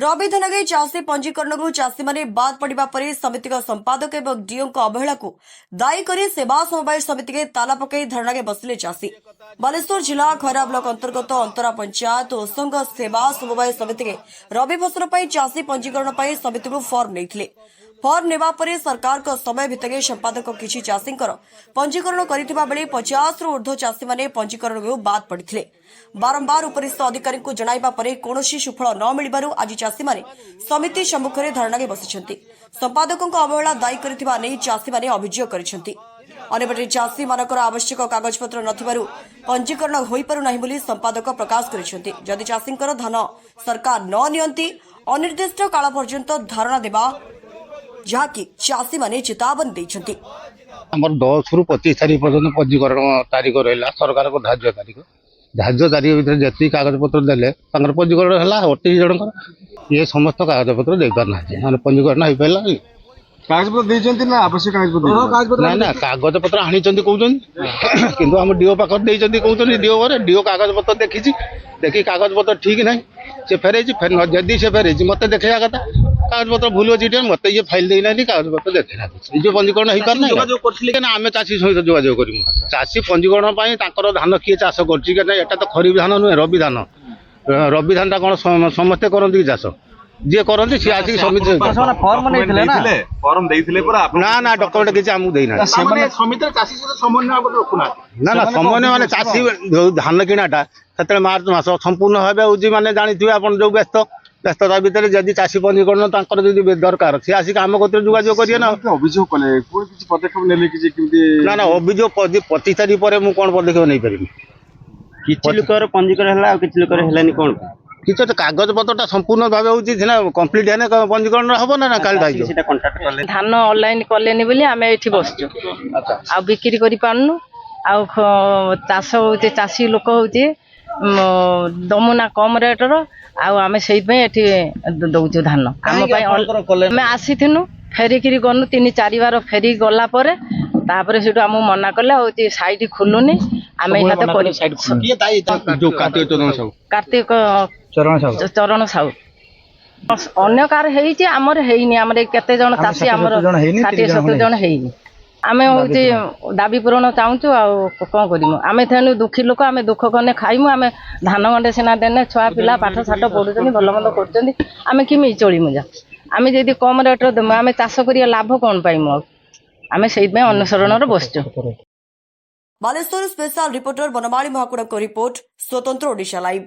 रबी धान चाषी पंजीकरण को चाषी माने बाद पड़ा पर समिति संपादक और डीओ अवहेला को दायी कर सेवा समवाय समिति के ताला पकई धरना के बसिले चाषी। बालेश्वर जिला खैरा ब्लॉक अंतर्गत अंतरा पंचायत ओसंग सेवा समवाय समिति के रबी फसल पर चाषी पंजीकरण पर समिति को फॉर्म नहीं फॉर्म नेबा परे सरकार को समय भितर संपादक किसी चाषी पंजीकरण करथिबा बेले 50 रु ऊर्ध्व चाषी माने पंजीकरण को बाद पड़ते बारंबार उपरिस्थ अधिकारी को जणाइबा परे कोनोसी सुफल न मिलिबारु आज चाषी माने समिति सम्मुखरे धरना के बसिछंती। संपादकों अवहेला दायी करथिबा नै चाषी माने अभियोग करिछंती। अन्यपटे चाषी मानकर आवश्यक कागजपत्र नथिबारु पंजीकरण होई पारु नाही बोली संपादक प्रकाश करिछंती। जदि चाषींकर धान सरकार न नियंती अनिर्दिष्ट काल पर्यंत धारणा देबा जहाँकि चाषी माने चेतावनी देइछंती। हमर 10 रु 25 तारीख पर्यंत पंजीकरण तारीख रहा सरकार को धार्य तारीख भितर जी कागज पत्र देले पंजीकरण है 28 जन ये समस्त कागज पत्र दे पारना पंजीकरण हो पारा कागज ना आवश्यक कागज ना कागज पत्र आनी कहते कि आम डीओ पाखे कहते डीओ कागज पत्र देखी कागज पत्र ठीक ना से फेरे जदि से फेरे मत देखा कथा कागज पत्र भूल अच्छी मत ये फाइल देना कागज पत्र देखना जो पंजीकरण हो पारना आम चाषी सहित जोगाजोग करूँ चाषी पंजीकरण धान किए चाष कर तो खरीफ धान नुहे रबी धान कौन समस्ते करती चाष जी करते सी आसिक समिति ना ना डॉक्यूमेंट किसी आमको देना ना ना समन्वय माने चाषी धान किणाटा से मार्च मास संपूर्ण भाव हूँ माने जानी आप जो व्यस्तता भितर जदि चाषी पंजीकरण दरकार सी आसिक आम कत जोगाजोग करेंगे ना अभियोग कले पदक्षेप ना ना अभियोग 25 तारीख पर मुझे कौन पदक्षेप नहीं पारि किसी लोकर पंजीकरण है किसी लोकर है कौन किसी तो कागज पत्र संपूर्ण भाव हूँ कम्प्लीट है पंजीकरण हम ना काली धान ऑनलाइन कले बोली आम ये बसचु आ बिक्री कर पारनु आश हो चाषी लोक हो दमुना कम रेटर आम से दौचु धान आम आसीनु फेरिकी गनु 3-4 बार फेरिक गला से आम मना कले साइड खुलुनी आम कार्तिक चरण साहू अन्य कार आमर है केते जन चाषी आमर 60-70 जन है आम हूँ दाबी पूरण चाहूँ कौन करूँ आम थे दुखी लोक आम दुख कने खाइमु आम धान गंडे सीना देने छुआ पिला पाठ साठ पढ़ुं भल मंद कर किमी चलमु जा आम जदि कम रेट देमु आम चाष कर लाभ कौन पाइमु आम से अनुसरण बसचु। बालेश्वर स्पेशल रिपोर्टर बनमाली महाकुड़ को रिपोर्ट स्वतंत्र ओडिशा लाइव।